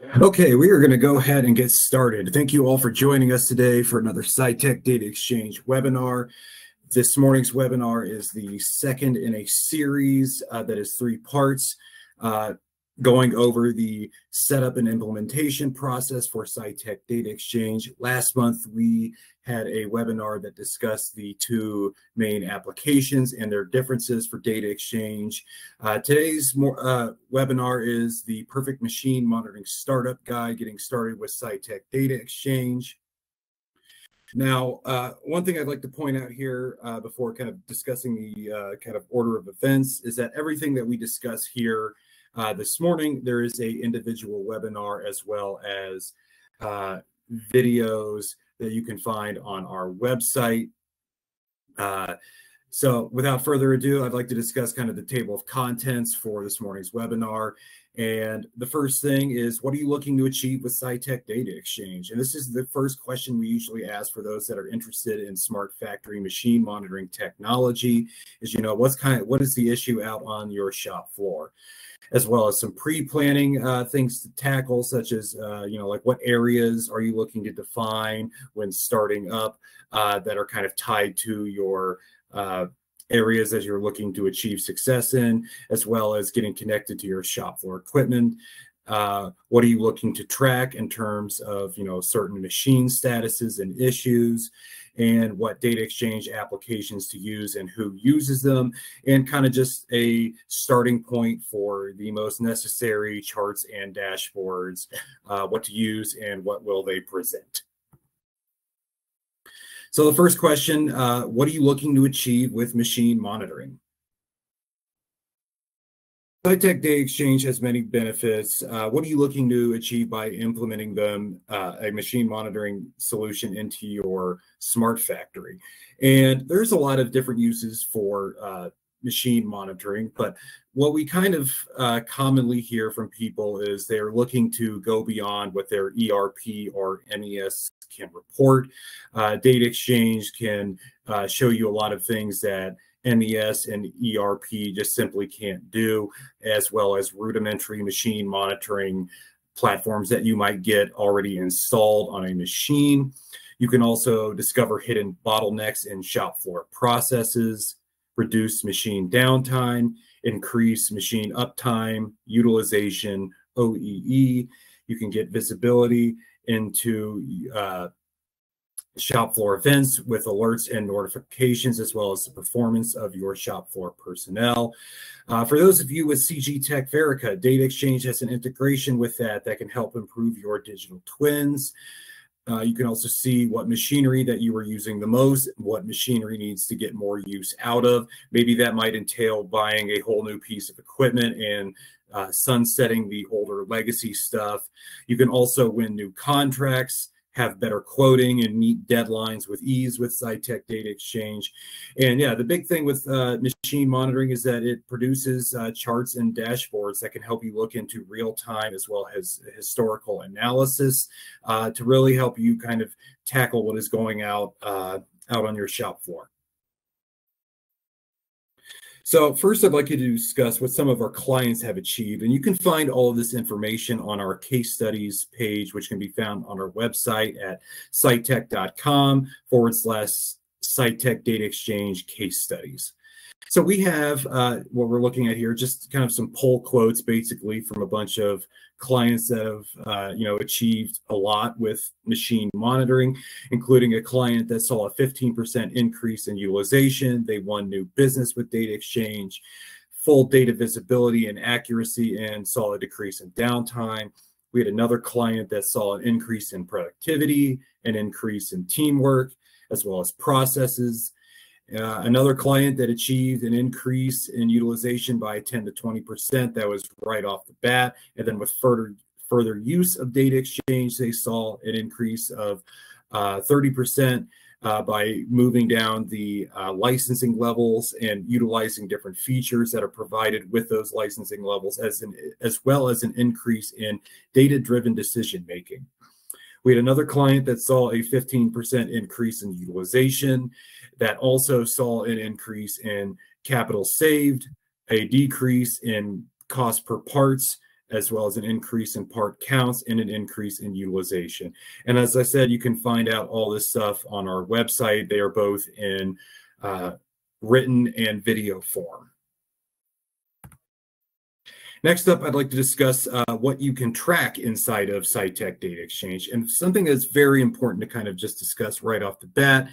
Okay, we are going to go ahead and get started. Thank you all for joining us today for another Scytec DataXchange webinar. This morning's webinar is the second in a series that is 3 parts, going over the setup and implementation process for Scytec DataXchange. Last month, we had a webinar that discussed the 2 main applications and their differences for data exchange. Today's webinar is the Perfect Machine Monitoring Startup Guide, getting started with Scytec DataXchange. Now, one thing I'd like to point out here before kind of discussing the kind of order of events is that everything that we discuss here this morning, there is a individual webinar as well as videos that you can find on our website. So without further ado, I'd like to discuss kind of the table of contents for this morning's webinar. And the first thing is, what are you looking to achieve with Scytec DataXchange? And this is the first question we usually ask for those that are interested in smart factory machine monitoring technology is, what is the issue out on your shop floor? As well as some pre-planning things to tackle, such as, like what areas are you looking to define when starting up that are kind of tied to your areas that you're looking to achieve success in, as well as getting connected to your shop floor equipment. What are you looking to track in terms of, certain machine statuses and issues, and what data exchange applications to use and who uses them, and kind of just a starting point for the most necessary charts and dashboards, what to use and what will they present. So the first question, what are you looking to achieve with machine monitoring? Scytec DataXchange has many benefits. What are you looking to achieve by implementing them, a machine monitoring solution into your smart factory? And there's a lot of different uses for machine monitoring, but what we kind of commonly hear from people is they're looking to go beyond what their ERP or MES can report. Data Exchange can show you a lot of things that MES and ERP just simply can't do, as well as rudimentary machine monitoring platforms that you might get already installed on a machine. You can also discover hidden bottlenecks in shop floor processes, reduce machine downtime, increase machine uptime, utilization, OEE. You can get visibility into shop floor events with alerts and notifications, as well as the performance of your shop floor personnel. For those of you with CG Tech Verica, Data Exchange has an integration with that can help improve your digital twins. You can also see what machinery that you are using the most, what machinery needs to get more use out of. Maybe that might entail buying a whole new piece of equipment and sunsetting the older legacy stuff. You can also win new contracts, have better quoting, and meet deadlines with ease with Scytec DataXchange. And yeah, the big thing with machine monitoring is that it produces charts and dashboards that can help you look into real time as well as historical analysis to really help you kind of tackle what is going out on your shop floor. So first, I'd like you to discuss what some of our clients have achieved, and you can find all of this information on our case studies page, which can be found on our website at scytec.com/Scytec DataXchange case studies. So we have what we're looking at here, just kind of some poll quotes, basically, from a bunch of clients that have achieved a lot with machine monitoring, including a client that saw a 15% increase in utilization. They won new business with Data Exchange, full data visibility and accuracy, and saw a decrease in downtime. We had another client that saw an increase in productivity, an increase in teamwork, as well as processes. Another client that achieved an increase in utilization by 10 to 20%. That was right off the bat. And then with further use of Data Exchange, they saw an increase of 30% by moving down the licensing levels and utilizing different features that are provided with those licensing levels, as well as an increase in data-driven decision making. We had another client that saw a 15% increase in utilization, that also saw an increase in capital saved, a decrease in cost per parts, as well as an increase in part counts and an increase in utilization. And as I said, you can find out all this stuff on our website. They are both in written and video form. Next up, I'd like to discuss what you can track inside of Scytec DataXchange, and something that's very important to kind of just discuss right off the bat.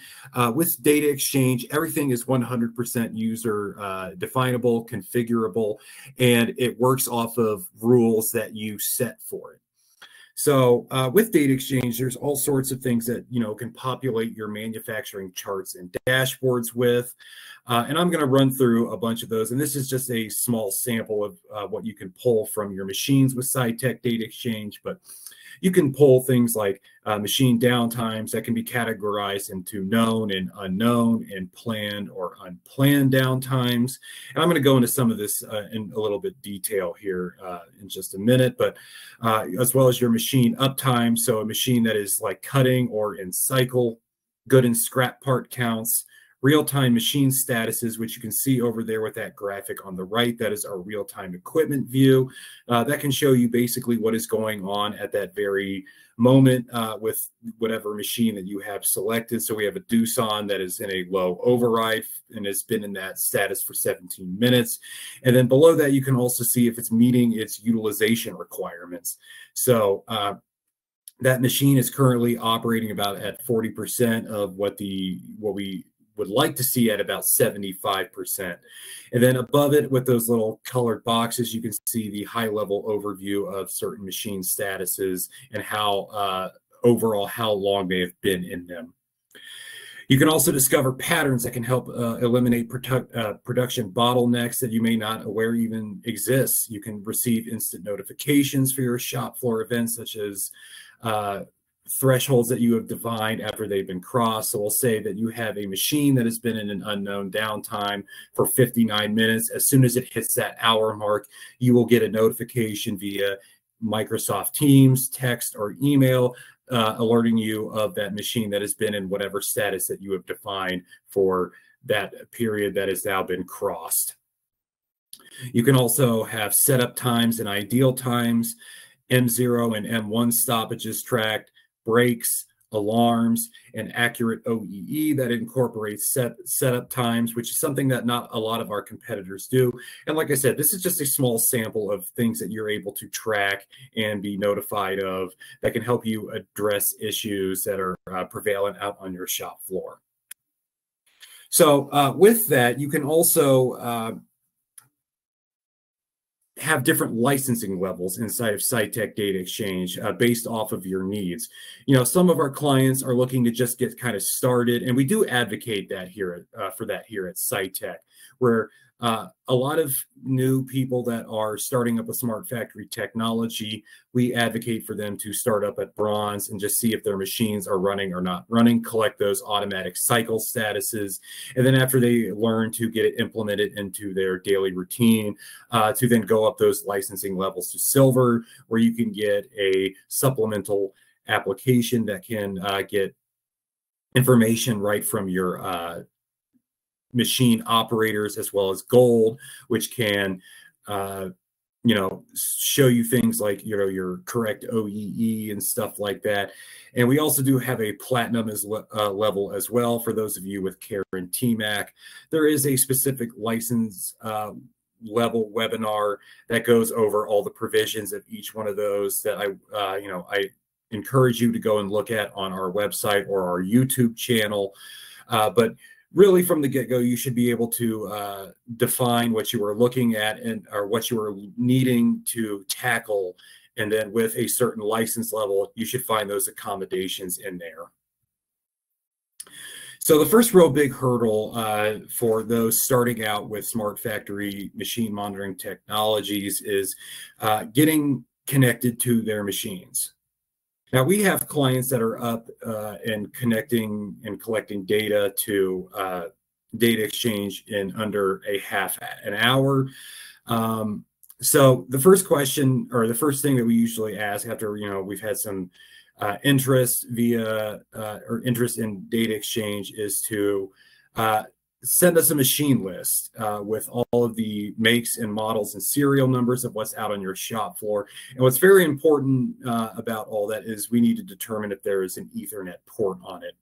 With DataXchange, everything is 100% user definable, configurable, and it works off of rules that you set for it. So with DataXchange, there's all sorts of things that can populate your manufacturing charts and dashboards with. And I'm going to run through a bunch of those. And this is just a small sample of what you can pull from your machines with Scytec DataXchange. But you can pull things like machine downtimes that can be categorized into known and unknown and planned or unplanned downtimes. And I'm going to go into some of this in a little bit detail here in just a minute, but as well as your machine uptime. So a machine that is like cutting or in cycle, good and scrap part counts, real-time machine statuses, which you can see over there with that graphic on the right. That is our real-time equipment view. That can show you basically what is going on at that very moment with whatever machine that you have selected. So we have a Doosan that is in a low override and has been in that status for 17 minutes. And then below that, you can also see if it's meeting its utilization requirements. So that machine is currently operating about at 40% of what we would like to see at about 75%. And then above it with those little colored boxes, you can see the high level overview of certain machine statuses and how overall how long they have been in them. You can also discover patterns that can help eliminate production bottlenecks that you may not aware even exist. You can receive instant notifications for your shop floor events, such as thresholds that you have defined after they've been crossed. So we'll say that you have a machine that has been in an unknown downtime for 59 minutes. As soon as it hits that hour mark, you will get a notification via Microsoft Teams, text, or email alerting you of that machine that has been in whatever status that you have defined for that period that has now been crossed. You can also have setup times and ideal times, M0 and M1 stoppages tracked, breaks, alarms, and accurate OEE that incorporates setup times, which is something that not a lot of our competitors do. And like I said, this is just a small sample of things that you're able to track and be notified of that can help you address issues that are prevalent out on your shop floor. So with that, you can also have different licensing levels inside of Scytec DataXchange based off of your needs. Some of our clients are looking to just get kind of started, and we do advocate that here for that here at Scytec, where a lot of new people that are starting up with smart factory technology, we advocate for them to start up at bronze and just see if their machines are running or not running, collect those automatic cycle statuses, and then after they learn to get it implemented into their daily routine, to then go up those licensing levels to silver, where you can get a supplemental application that can get information right from your machine operators, as well as gold, which can show you things like your correct OEE and stuff like that. And we also do have a platinum level as well for those of you with CARE and TMAC. There is a specific license level webinar that goes over all the provisions of each one of those that I encourage you to go and look at on our website or our YouTube channel. But really, from the get-go, you should be able to define what you are looking at or what you are needing to tackle. And then with a certain license level, you should find those accommodations in there. So the first real big hurdle for those starting out with smart factory machine monitoring technologies is getting connected to their machines. Now, we have clients that are up and connecting and collecting data to DataXchange in under a half an hour. So the first question, or the first thing that we usually ask after we've had some interest via or interest in DataXchange, is to send us a machine list with all of the makes and models and serial numbers of what's out on your shop floor. And what's very important about all that is we need to determine if there is an Ethernet port on it.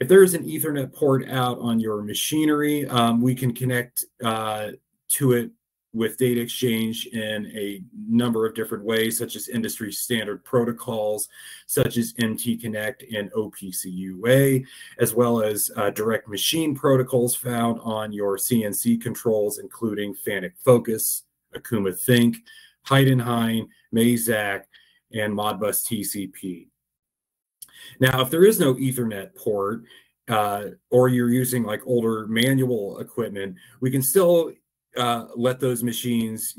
If there is an Ethernet port out on your machinery, we can connect to it with DataXchange in a number of different ways, such as industry standard protocols, such as MT Connect and OPC UA, as well as direct machine protocols found on your CNC controls, including Fanuc Focus, Akuma Think, Heidenhain, Mazak, and Modbus TCP. Now, if there is no Ethernet port, or you're using like older manual equipment, we can still let those machines,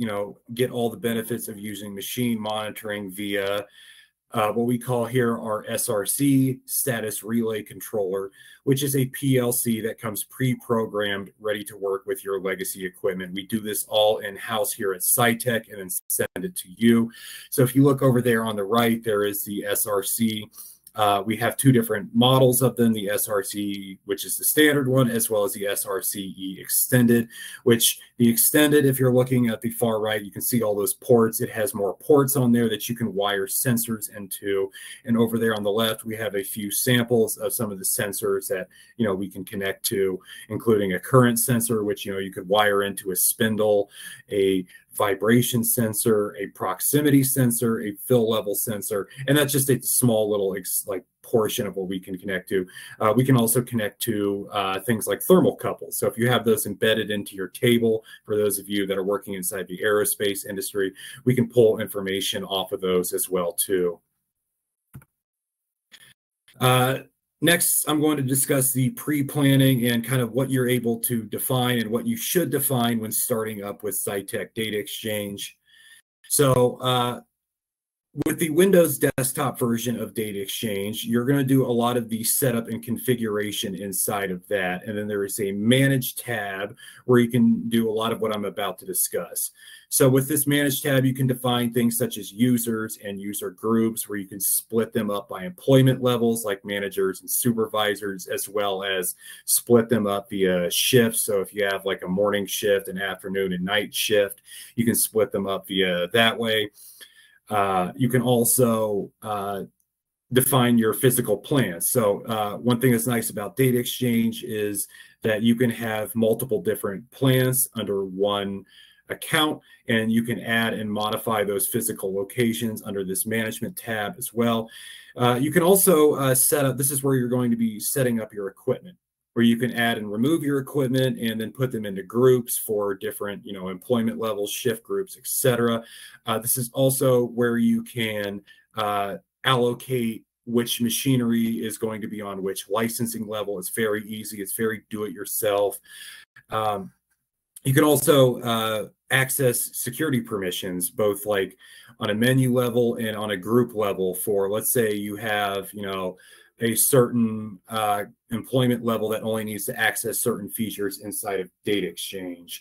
get all the benefits of using machine monitoring via what we call here our SRC, Status Relay Controller, which is a PLC that comes pre-programmed, ready to work with your legacy equipment. We do this all in-house here at Scytec and then send it to you. So if you look over there on the right, there is the SRC. We have two different models of them, the SRC, which is the standard one, as well as the SRCE Extended, which the Extended, if you're looking at the far right, you can see all those ports. It has more ports on there that you can wire sensors into. And over there on the left, we have a few samples of some of the sensors that, we can connect to, including a current sensor, which, you could wire into a spindle, a vibration sensor, a proximity sensor, a fill level sensor, and that's just a small little portion of what we can connect to. We can also connect to things like thermocouples. So if you have those embedded into your table, for those of you that are working inside the aerospace industry, we can pull information off of those as well too. Next, I'm going to discuss the pre-planning and kind of what you're able to define and what you should define when starting up with Scytec DataXchange. So with the Windows desktop version of DataXchange, you're going to do a lot of the setup and configuration inside of that. And then there is a Manage tab where you can do a lot of what I'm about to discuss. So with this Manage tab, you can define things such as users and user groups, where you can split them up by employment levels like managers and supervisors, as well as split them up via shifts. So if you have like a morning shift, an afternoon and night shift, you can split them up via that way. You can also define your physical plans. So one thing that's nice about DataXchange is that you can have multiple different plans under one account, and you can add and modify those physical locations under this management tab as well. You can also set up, this is where you're going to be setting up your equipment, where you can add and remove your equipment and then put them into groups for different, employment levels, shift groups, etc. This is also where you can allocate which machinery is going to be on which licensing level. It's very easy. It's very do-it-yourself. You can also access security permissions, both like on a menu level and on a group level for, let's say you have, a certain employment level that only needs to access certain features inside of DataXchange.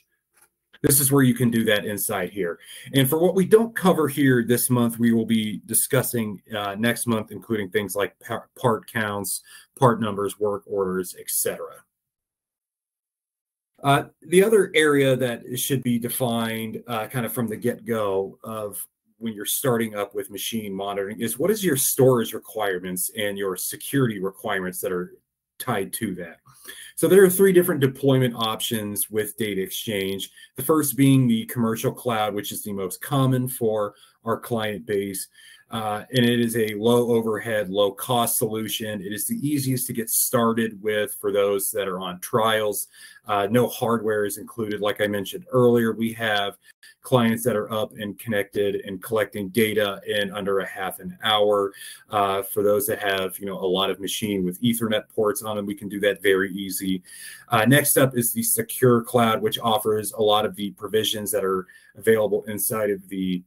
This is where you can do that inside here. And for what we don't cover here this month, we will be discussing next month, including things like part counts, part numbers, work orders, etc. The other area that should be defined kind of from the get-go of when you're starting up with machine monitoring is, what is your storage requirements and your security requirements that are tied to that. So there are three different deployment options with DataXchange. The first being the commercial cloud, which is the most common for our client base. And it is a low overhead, low cost solution. It is the easiest to get started with for those that are on trials. No hardware is included. Like I mentioned earlier, we have clients that are up and connected and collecting data in under a half an hour. For those that have, a lot of machine with Ethernet ports on them, we can do that very easy. Next up is the secure cloud, which offers a lot of the provisions that are available inside of the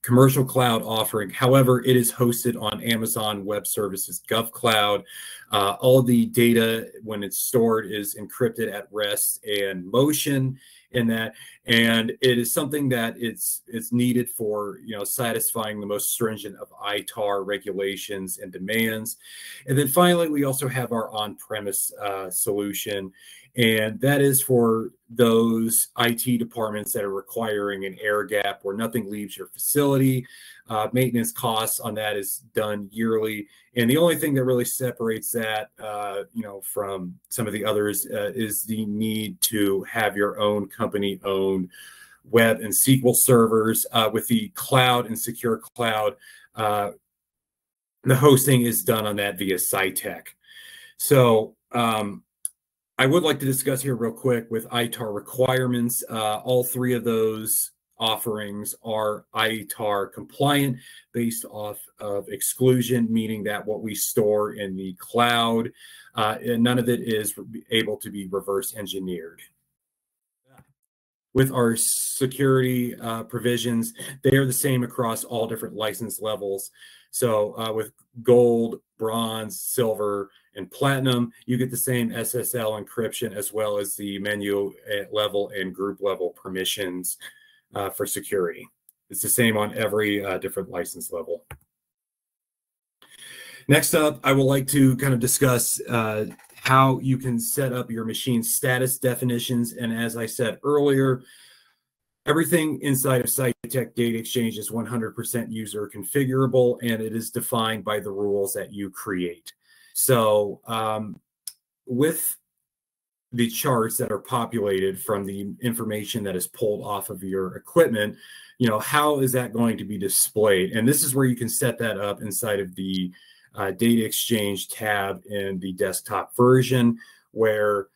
commercial cloud offering. However, it is hosted on Amazon Web Services GovCloud. All the data, when it's stored, is encrypted at rest and motion, in that, and it is something that it's needed for, you know, satisfying the most stringent of ITAR regulations and demands. And then finally, we also have our on-premise solution, and that is for those IT departments that are requiring an air gap where nothing leaves your facility. Maintenance costs on that is done yearly. And the only thing that really separates that, you know, from some of the others is the need to have your own company-owned web and SQL servers. With the cloud and secure cloud, the hosting is done on that via Scytec. So I would like to discuss here real quick with ITAR requirements. All three of those offerings are ITAR compliant based off of exclusion, meaning that what we store in the cloud, and none of it is able to be reverse engineered. With our security provisions, they are the same across all different license levels. So with gold, bronze, silver, and platinum, you get the same SSL encryption as well as the menu level and group level permissions for security. It's the same on every different license level. Next up, I would like to kind of discuss how you can set up your machine status definitions. And as I said earlier, everything inside of Scytec DataXchange is 100% user configurable, and it is defined by the rules that you create. So with the charts that are populated from the information that is pulled off of your equipment, you know, how is that going to be displayed? And this is where you can set that up inside of the DataXchange tab in the desktop version, where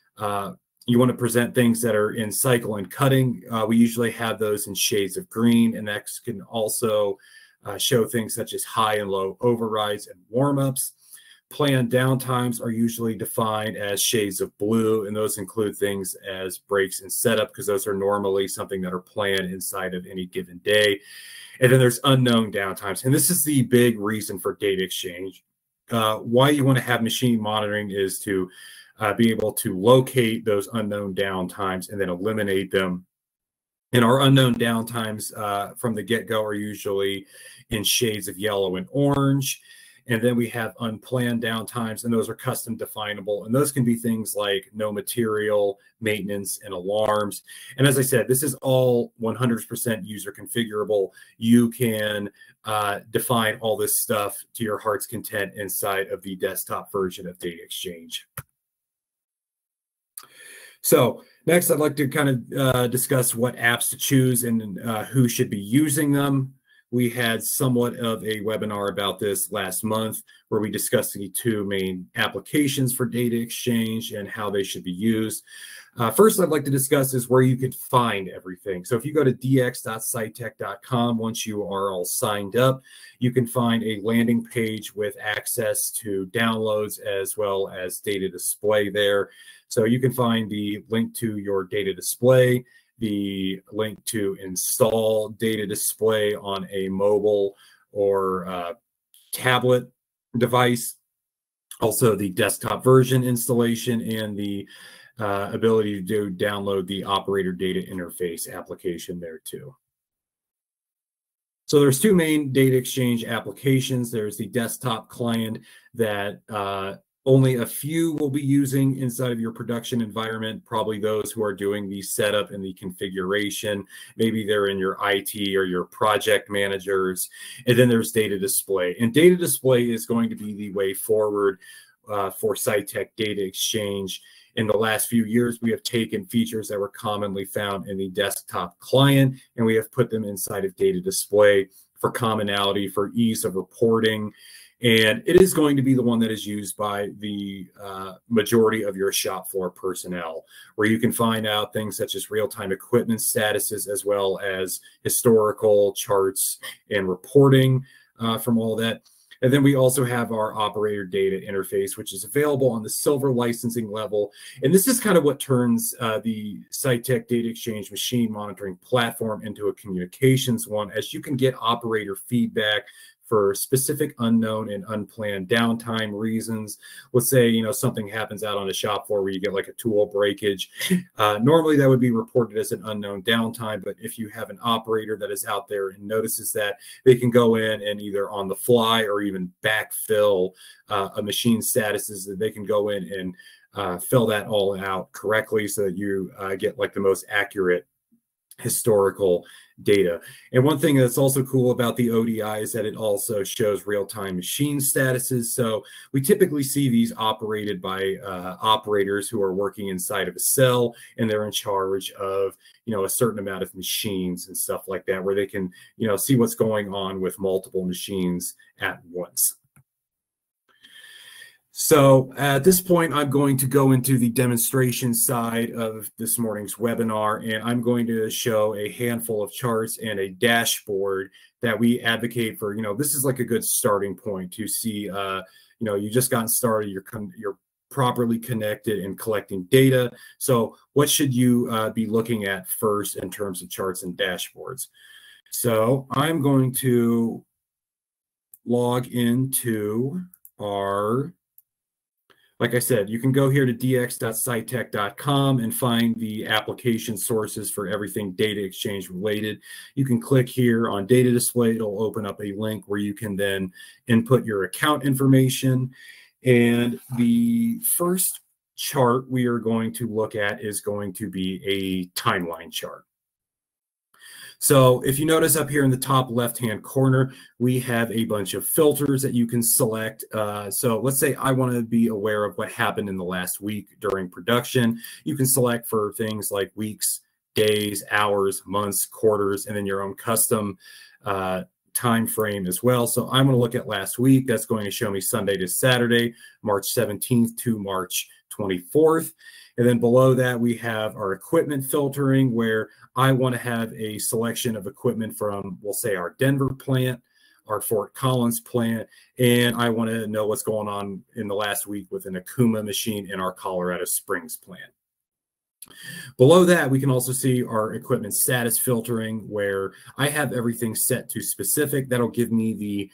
you want to present things that are in cycle and cutting. We usually have those in shades of green, and that can also show things such as high and low overrides and warmups. Planned downtimes are usually defined as shades of blue, and those include things as breaks and setup, because those are normally something that are planned inside of any given day. And then there's unknown downtimes, and this is the big reason for DataXchange. Why you want to have machine monitoring is to be able to locate those unknown downtimes and then eliminate them. And our unknown downtimes from the get-go are usually in shades of yellow and orange. And then we have unplanned downtimes, and those are custom definable. And those can be things like no material, maintenance, and alarms. And as I said, this is all 100% user configurable. You can define all this stuff to your heart's content inside of the desktop version of DataXchange. So next, I'd like to kind of discuss what apps to choose and who should be using them. We had somewhat of a webinar about this last month where we discussed the two main applications for DataXchange and how they should be used. First, I'd like to discuss is where you can find everything. So if you go to dx.scytec.com, once you are all signed up, you can find a landing page with access to downloads as well as data display there. So you can find the link to your data display, the link to install data display on a mobile or tablet device, also the desktop version installation, and the ability to download the operator data interface application there too. So there's two main DataXchange applications. There's the desktop client that only a few will be using inside of your production environment, probably those who are doing the setup and the configuration. Maybe they're in your IT or your project managers. And then there's data display. And data display is going to be the way forward for Scytec DataXchange. In the last few years, we have taken features that were commonly found in the desktop client, and we have put them inside of data display for commonality, for ease of reporting. And it is going to be the one that is used by the majority of your shop floor personnel, where you can find out things such as real-time equipment statuses, as well as historical charts and reporting from all that. And then we also have our operator data interface, which is available on the silver licensing level. And this is kind of what turns the Scytec DataXchange machine monitoring platform into a communications one, as you can get operator feedback for specific unknown and unplanned downtime reasons. Let's say, you know, something happens out on the shop floor where you get like a tool breakage. Normally that would be reported as an unknown downtime, but if you have an operator that is out there and notices that, they can go in and either on the fly or even backfill a machine statuses, that they can go in and fill that all out correctly so that you get like the most accurate historical data. And one thing that's also cool about the ODI is that it also shows real-time machine statuses. So we typically see these operated by operators who are working inside of a cell, and they're in charge of, you know, a certain amount of machines and stuff like that, where they can, you know, see what's going on with multiple machines at once. So at this point, I'm going to go into the demonstration side of this morning's webinar, and I'm going to show a handful of charts and a dashboard that we advocate for. You know, this is like a good starting point to see, you know, you just gotten started, you're properly connected and collecting data. So what should you be looking at first in terms of charts and dashboards? So I'm going to log into our, like I said, you can go here to dx.scytec.com and find the application sources for everything data exchange related. You can click here on data display. It'll open up a link where you can then input your account information. And the first chart we are going to look at is going to be a timeline chart. So if you notice up here in the top left-hand corner, we have a bunch of filters that you can select. So let's say I want to be aware of what happened in the last week during production. You can select for things like weeks, days, hours, months, quarters, and then your own custom time frame as well. So I'm going to look at last week. That's going to show me Sunday to Saturday, March 17th to March 24th. And then below that, we have our equipment filtering, where I want to have a selection of equipment from, we'll say, our Denver plant, our Fort Collins plant, and I want to know what's going on in the last week with an Akuma machine in our Colorado Springs plant. Below that, we can also see our equipment status filtering, where I have everything set to specific. That'll give me the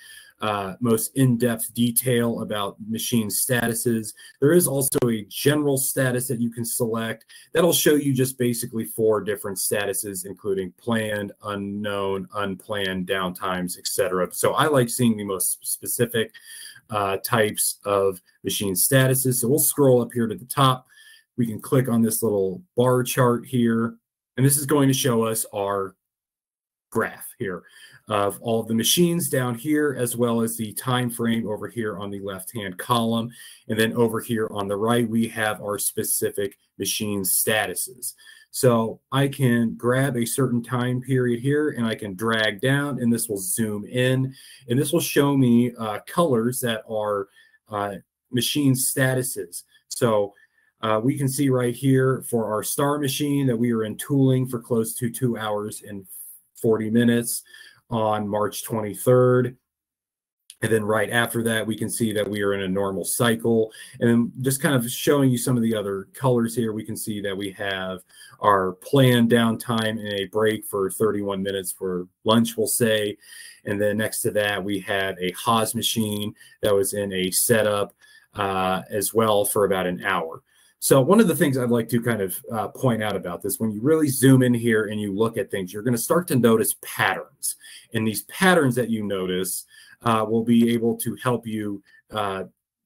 most in-depth detail about machine statuses. There is also a general status that you can select. That'll show you just basically 4 different statuses, including planned, unknown, unplanned, downtimes, etc. So I like seeing the most specific types of machine statuses. So we'll scroll up here to the top. We can click on this little bar chart here, and this is going to show us our graph here of all of the machines down here, as well as the time frame over here on the left-hand column. And then over here on the right, we have our specific machine statuses. So I can grab a certain time period here, and I can drag down, and this will zoom in, and this will show me colors that are machine statuses. So we can see right here for our star machine that we are in tooling for close to 2 hours and 40 minutes on March 23rd. And then right after that, we can see that we are in a normal cycle. And then just kind of showing you some of the other colors here, we can see that we have our planned downtime and a break for 31 minutes for lunch, we'll say. And then next to that, we had a Haas machine that was in a setup as well for about an hour. So one of the things I'd like to kind of point out about this, when you really zoom in here and you look at things, you're going to start to notice patterns. And these patterns that you notice will be able to help you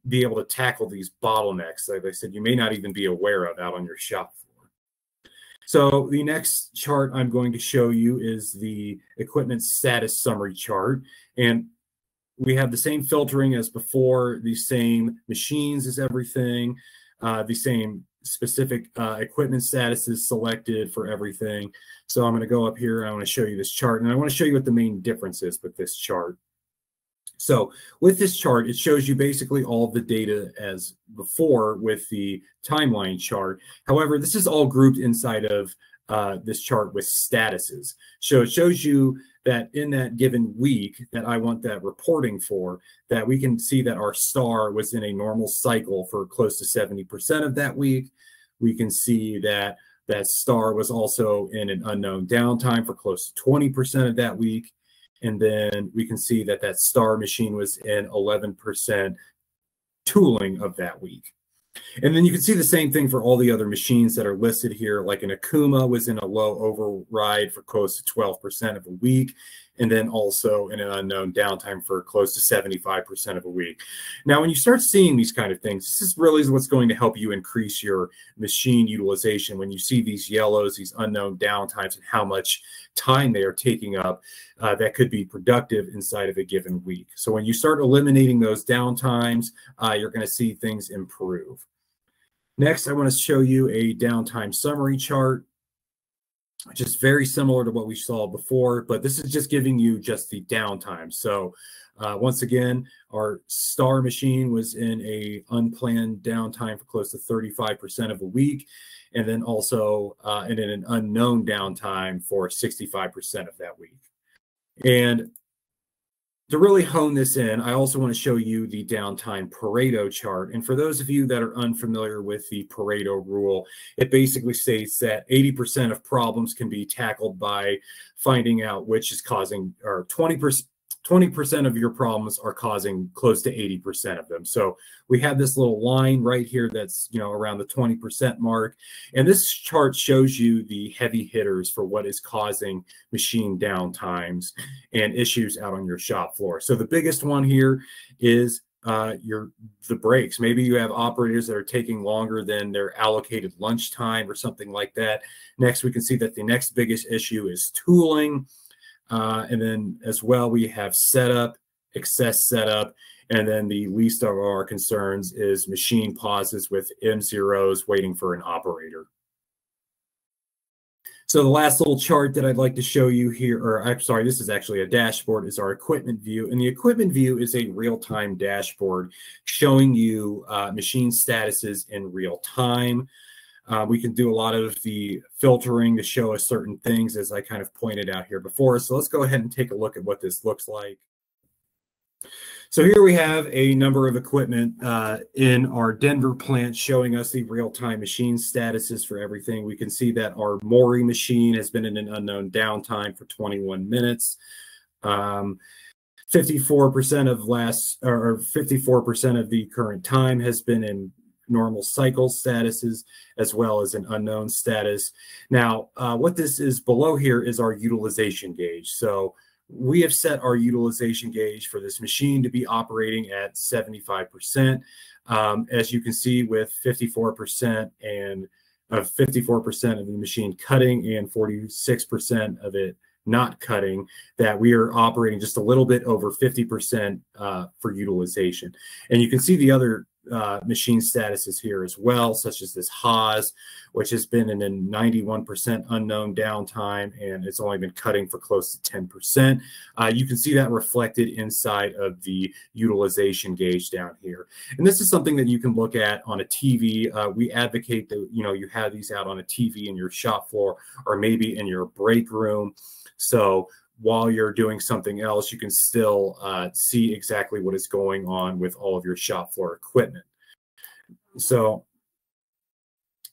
be able to tackle these bottlenecks, like I said, you may not even be aware of out on your shop floor. So the next chart I'm going to show you is the equipment status summary chart. And we have the same filtering as before, the same machines as everything. The same specific equipment status is selected for everything. So I'm going to go up here and I want to show you this chart, and I want to show you what the main difference is with this chart. So with this chart, it shows you basically all of the data as before with the timeline chart. However, this is all grouped inside of this chart with statuses. So it shows you that in that given week that I want that reporting for, that we can see that our star was in a normal cycle for close to 70% of that week. We can see that that star was also in an unknown downtime for close to 20% of that week. And then we can see that that star machine was in 11% tooling of that week. And then you can see the same thing for all the other machines that are listed here, like an Akuma was in a low override for close to 12% of a week, and then also in an unknown downtime for close to 75% of a week. Now, when you start seeing these kind of things, this is really what's going to help you increase your machine utilization. When you see these yellows, these unknown downtimes, and how much time they are taking up, that could be productive inside of a given week. So when you start eliminating those downtimes, you're going to see things improve. Next, I want to show you a downtime summary chart, which is very similar to what we saw before, but this is just giving you just the downtime. So once again, our star machine was in a unplanned downtime for close to 35% of a week, and then also in an unknown downtime for 65% of that week. And to really hone this in, I also want to show you the downtime Pareto chart. And for those of you that are unfamiliar with the Pareto rule, it basically states that 80% of problems can be tackled by finding out which is causing, or 20% of your problems are causing close to 80% of them. So we have this little line right here that's, around the 20% mark. And this chart shows you the heavy hitters for what is causing machine downtimes and issues out on your shop floor. So the biggest one here is the breaks. Maybe you have operators that are taking longer than their allocated lunch time or something like that. Next, we can see that the next biggest issue is tooling. And then as well, we have setup, excess setup, and then the least of our concerns is machine pauses with M0s waiting for an operator. So the last little chart that I'd like to show you here, or I'm sorry, this is actually a dashboard, is our equipment view. And the equipment view is a real-time dashboard showing you machine statuses in real time. We can do a lot of the filtering to show us certain things, as I kind of pointed out here before. So let's go ahead and take a look at what this looks like. So here we have a number of equipment in our Denver plant showing us the real-time machine statuses for everything. We can see that our Mori machine has been in an unknown downtime for 21 minutes. 54% of the current time has been in normal cycle statuses, as well as an unknown status. Now, what this is below here is our utilization gauge. So we have set our utilization gauge for this machine to be operating at 75%. As you can see, with 54% and 54% of the machine cutting and 46% of it not cutting, that we are operating just a little bit over 50% for utilization. And you can see the other machine statuses here as well, such as this Haas, which has been in a 91% unknown downtime, and it's only been cutting for close to 10%. You can see that reflected inside of the utilization gauge down here. And this is something that you can look at on a TV. We advocate that, you have these out on a TV in your shop floor or maybe in your break room. So while you're doing something else, you can still see exactly what is going on with all of your shop floor equipment. So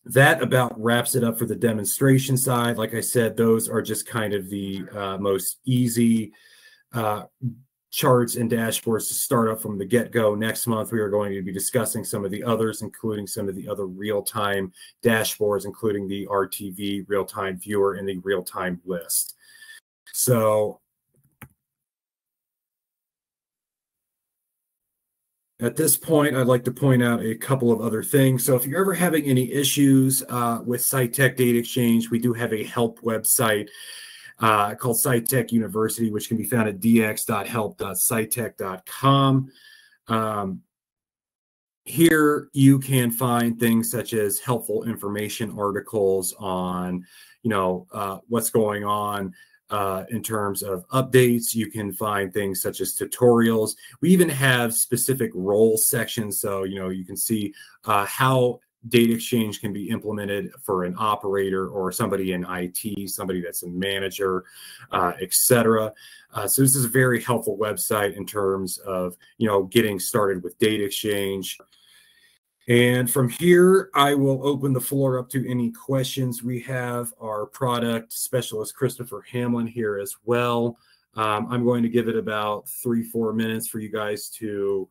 that about wraps it up for the demonstration side. Like I said, those are just kind of the most easy charts and dashboards to start up from the get-go. Next month, we are going to be discussing some of the others, including some of the other real-time dashboards, including the RTV real-time viewer and the real-time list. So at this point, I'd like to point out a couple of other things. So if you're ever having any issues with Scytec DataXchange, we do have a help website called Scytec University, which can be found at dx.help.scytec.com. Here you can find things such as helpful information articles on, what's going on in terms of updates. You can find things such as tutorials. We even have specific role sections. So, you can see how DataXchange can be implemented for an operator or somebody in IT, somebody that's a manager, etc. So this is a very helpful website in terms of, getting started with DataXchange. And from here, I will open the floor up to any questions. We have our product specialist, Christopher Hamlin, here as well. I'm going to give it about 3-4 minutes for you guys to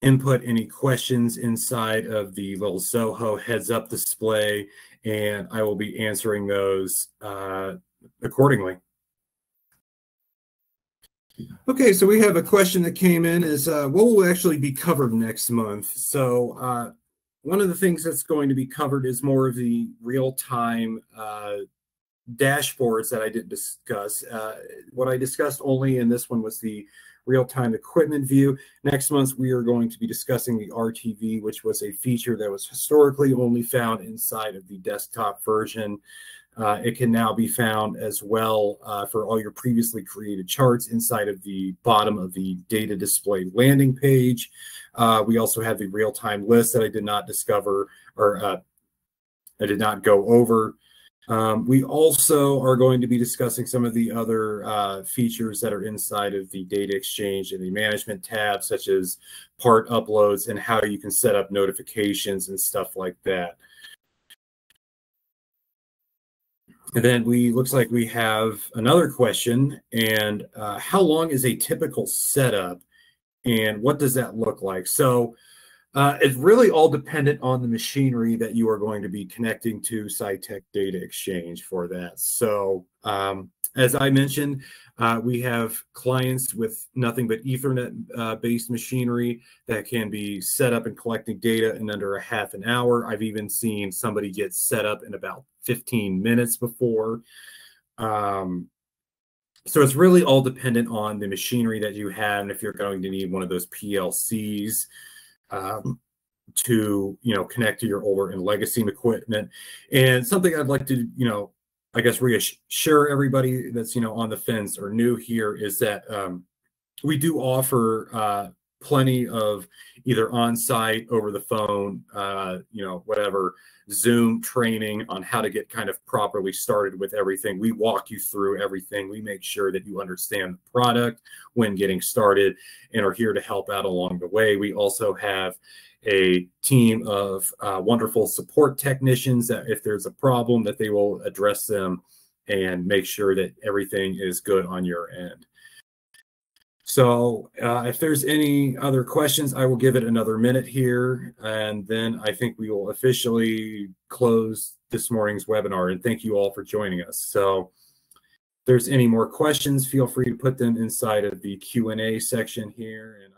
input any questions inside of the little Zoho heads up display, and I will be answering those accordingly. Okay, so we have a question that came in is what will actually be covered next month? So one of the things that's going to be covered is more of the real-time dashboards that I didn't discuss. What I discussed only in this one was the real-time equipment view. Next month, we are going to be discussing the RTV, which was a feature that was historically only found inside of the desktop version. It can now be found as well for all your previously created charts inside of the bottom of the data display landing page. We also have the real-time list that I did not discover, or I did not go over. We also are going to be discussing some of the other features that are inside of the Data Exchange and the management tab, such as part uploads and how you can set up notifications and stuff like that. And then looks like we have another question, and how long is a typical setup and what does that look like? So it's really all dependent on the machinery that you are going to be connecting to Scytec DataXchange for that. So as I mentioned, we have clients with nothing but Ethernet-based machinery that can be set up and collecting data in under a half an hour. I've even seen somebody get set up in about 15 minutes before. So it's really all dependent on the machinery that you have, and if you're going to need one of those PLCs to connect to your older and legacy equipment. And something I'd like to I guess reassure everybody that's on the fence or new here is that we do offer plenty of either on-site, over the phone, whatever, Zoom training on how to get kind of properly started with everything. We walk you through everything. We make sure that you understand the product when getting started and are here to help out along the way. We also have a team of wonderful support technicians that if there's a problem that they will address them and make sure that everything is good on your end. So if there's any other questions, I will give it another minute here, and then I think we will officially close this morning's webinar. And thank you all for joining us. So if there's any more questions, feel free to put them inside of the Q&A section here. And